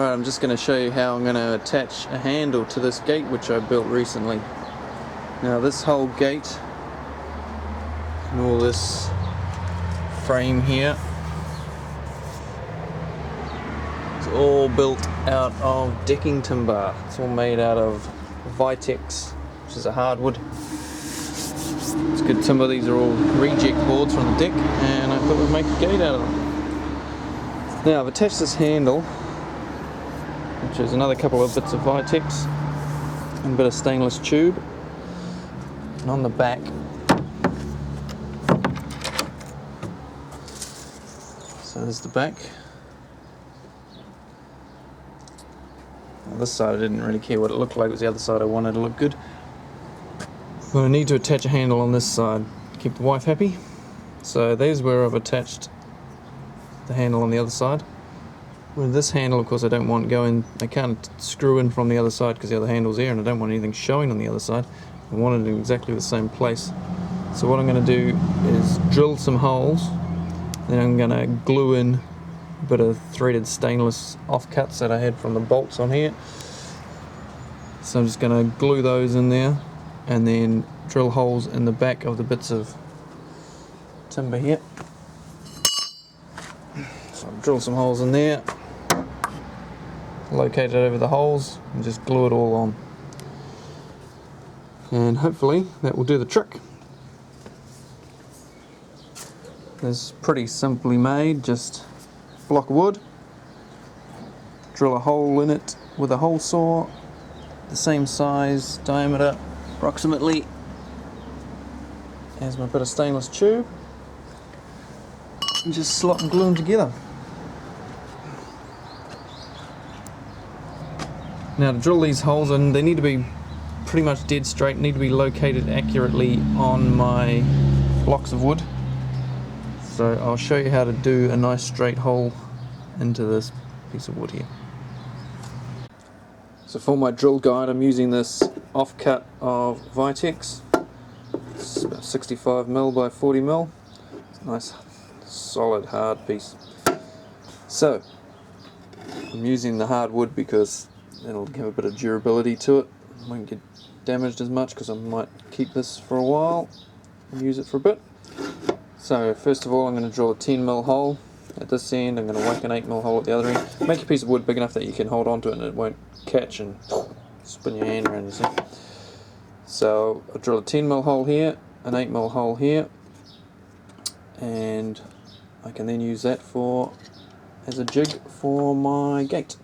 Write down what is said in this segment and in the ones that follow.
Right, I'm just going to show you how I'm going to attach a handle to this gate which I built recently. Now this whole gate and all this frame here is all built out of decking timber. It's all made out of Vitex, which is a hardwood. It's good timber. These are all reject boards from the deck, and I thought we'd make a gate out of them. Now I've attached this handle, which is another couple of bits of Vitex and a bit of stainless tube, and on the back so there's the back. Now this side I didn't really care what it looked like, it was the other side I wanted to look good. But I need to attach a handle on this side to keep the wife happy, so there's where I've attached the handle on the other side. With this handle, of course, I don't want going, I can't screw in from the other side because the other handle's there, and I don't want anything showing on the other side. I want it in exactly the same place. So what I'm going to do is drill some holes, then I'm going to glue in a bit of threaded stainless offcuts that I had from the bolts on here. So I'm just going to glue those in there and then drill holes in the back of the bits of timber here. So I'll drill some holes in there, locate it over the holes, and just glue it all on. And hopefully that will do the trick. This is pretty simply made, just a block of wood, drill a hole in it with a hole saw, the same size, diameter approximately as my bit of stainless tube, and just slot and glue them together. Now to drill these holes in, they need to be pretty much dead straight, need to be located accurately on my blocks of wood. So I'll show you how to do a nice straight hole into this piece of wood here. So for my drill guide I'm using this offcut of Vitex. It's about 65mm by 40mm. It's a nice solid hard piece. So I'm using the hardwood because it'll give a bit of durability to it. It won't get damaged as much because I might keep this for a while and use it for a bit. So first of all I'm going to drill a 10mm hole at this end. I'm going to whack an 8mm hole at the other end. Make a piece of wood big enough that you can hold on to it and it won't catch and spin your hand around, you see. So I'll drill a 10mm hole here, an 8mm hole here, and I can then use that as a jig for my gate.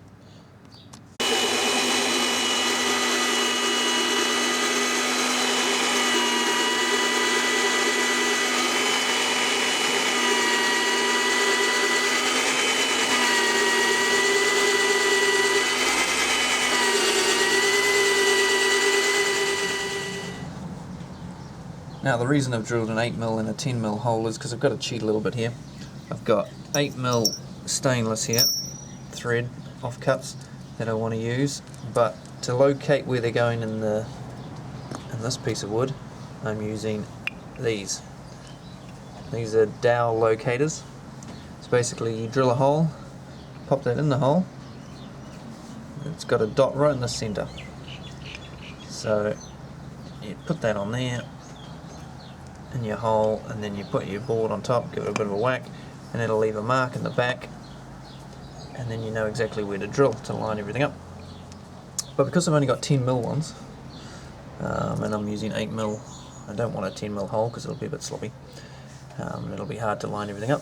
Now the reason I've drilled an 8mm and a 10mm hole is because I've got to cheat a little bit here. I've got 8mm stainless here, thread offcuts that I want to use, but to locate where they're going in this piece of wood, I'm using these. These are Dowel Locators. So basically you drill a hole, pop that in the hole, it's got a dot right in the centre. So you put that on there in your hole, and then you put your board on top, give it a bit of a whack, and it'll leave a mark in the back, and then you know exactly where to drill to line everything up. But because I've only got 10mm ones, and I'm using 8mm, I don't want a 10mm hole because it'll be a bit sloppy, and it'll be hard to line everything up.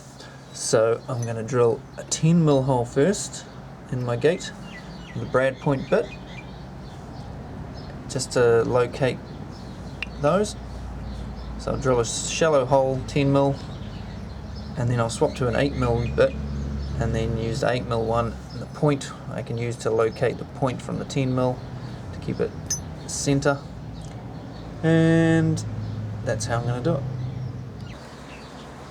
So I'm going to drill a 10mm hole first in my gate with a brad point bit, just to locate those. So I'll drill a shallow hole, 10mm, and then I'll swap to an 8mm bit, and then use the 8mm one, and the point I can use to locate the point from the 10mm to keep it centre, and that's how I'm going to do it.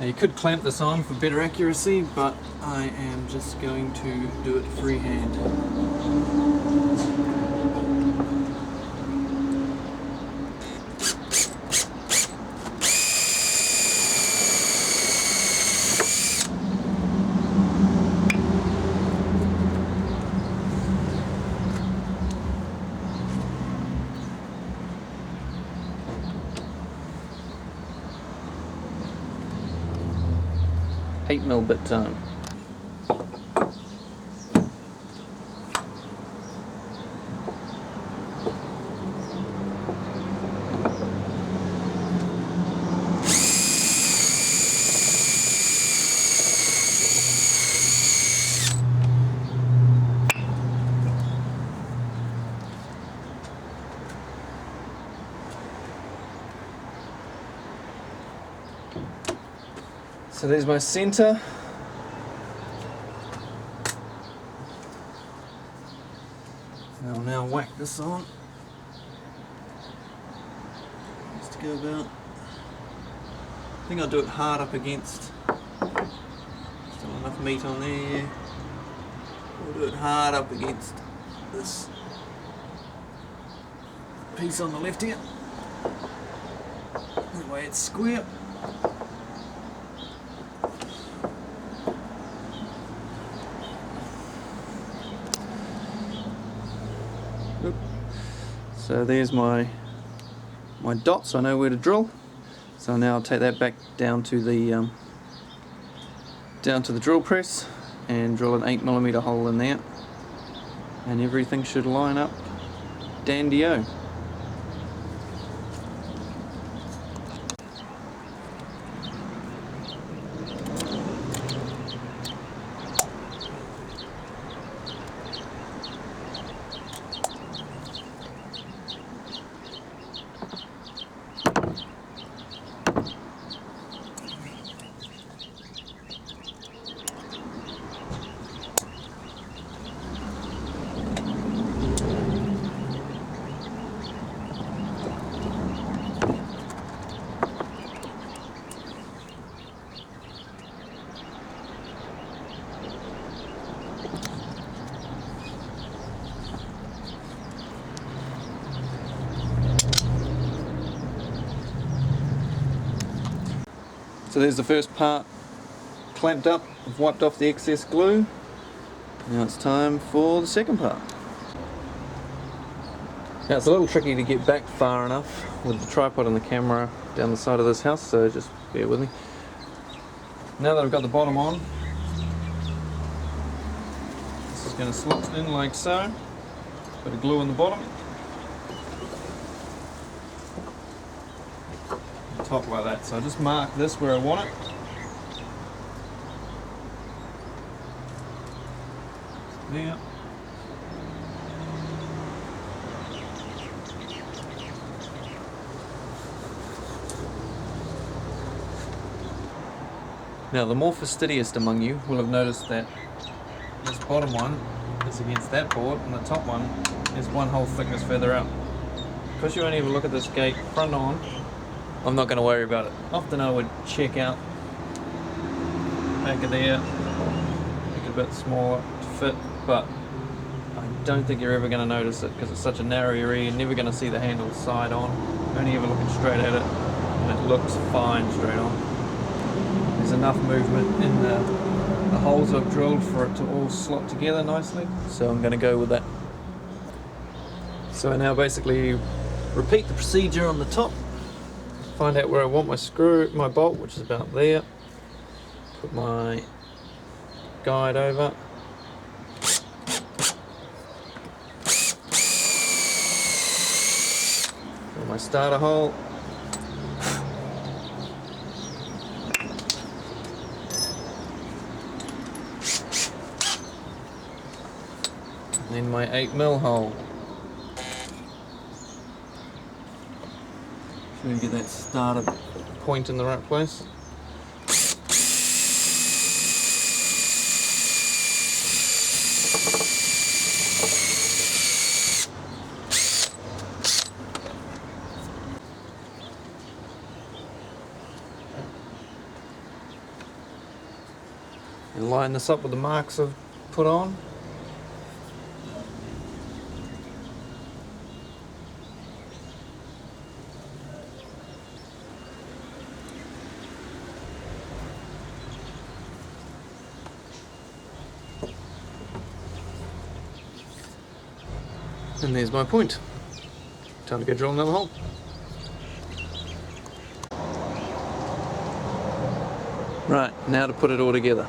Now you could clamp this on for better accuracy, but I am just going to do it freehand. 8mm bit time. So there's my center. I'll now whack this on. Just to go about. I think I'll do it hard up against. Still enough meat on there. We'll do it hard up against this piece on the left here. That way it's square. So there's my dots, I know where to drill. So now I'll take that back down to the drill press and drill an 8mm hole in there, and everything should line up dandy-o. So there's the first part clamped up. I've wiped off the excess glue. Now it's time for the second part. Now it's a little tricky to get back far enough with the tripod and the camera down the side of this house, so just bear with me. Now that I've got the bottom on, this is going to slot in like so. Bit of glue on the bottom. Top like that, so I just mark this where I want it. There. Now the more fastidious among you will have noticed that this bottom one is against that board and the top one is one whole thickness further out. Because you only ever look at this gate front on, I'm not going to worry about it. Often I would check out back of there, make it a bit smaller to fit, but I don't think you're ever going to notice it because it's such a narrow area. You're never going to see the handle side on. You're only ever looking straight at it, and it looks fine straight on. There's enough movement in the holes I've drilled for it to all slot together nicely, so I'm going to go with that. So I now basically repeat the procedure on the top. Find out where I want my bolt, which is about there. Put my guide over. Put my starter hole. And then my 8mm hole. Try to get that starter point in the right place. And line this up with the marks I've put on. And there's my point. Time to go drill another hole. Right, now to put it all together.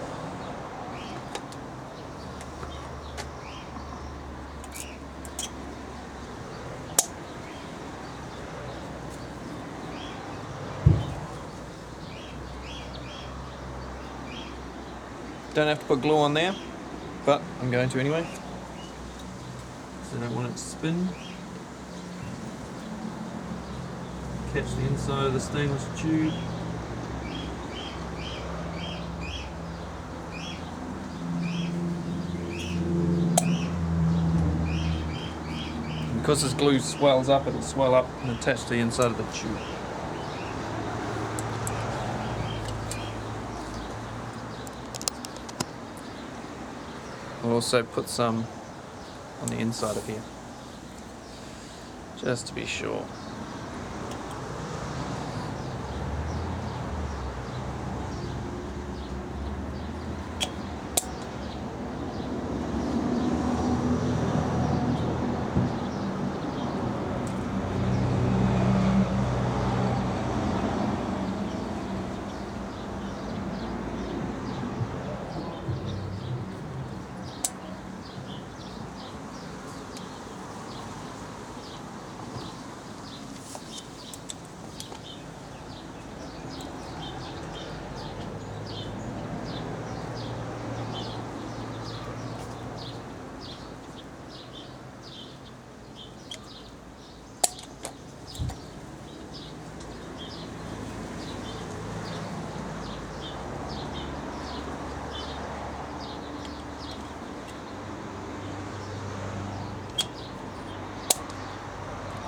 Don't have to put glue on there, but I'm going to anyway. So I don't want it to spin. Catch the inside of the stainless tube. Because this glue swells up, it'll swell up and attach to the inside of the tube. I'll also put some on the inside of here, just to be sure.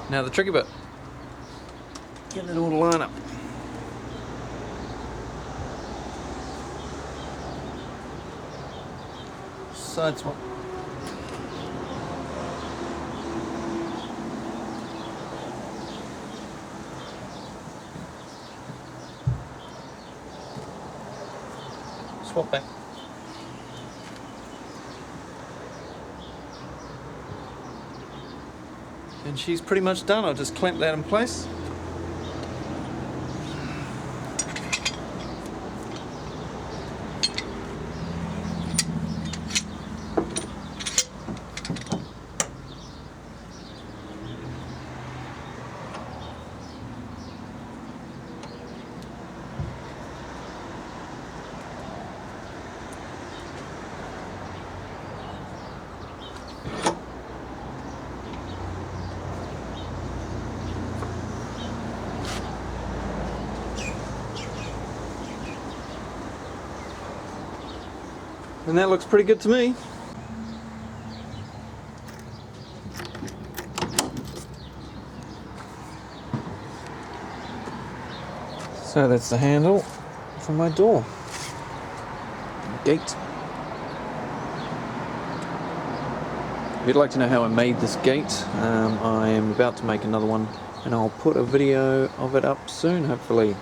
Now the tricky bit, getting it all to line up. Side swap. Swap back. And she's pretty much done. I'll just clamp that in place. And that looks pretty good to me. So that's the handle for my door. Gate. If you'd like to know how I made this gate, I am about to make another one and I'll put a video of it up soon, hopefully.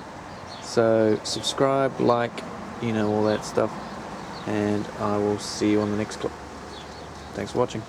So subscribe, like, you know, all that stuff. And I will see you on the next clip. Thanks for watching.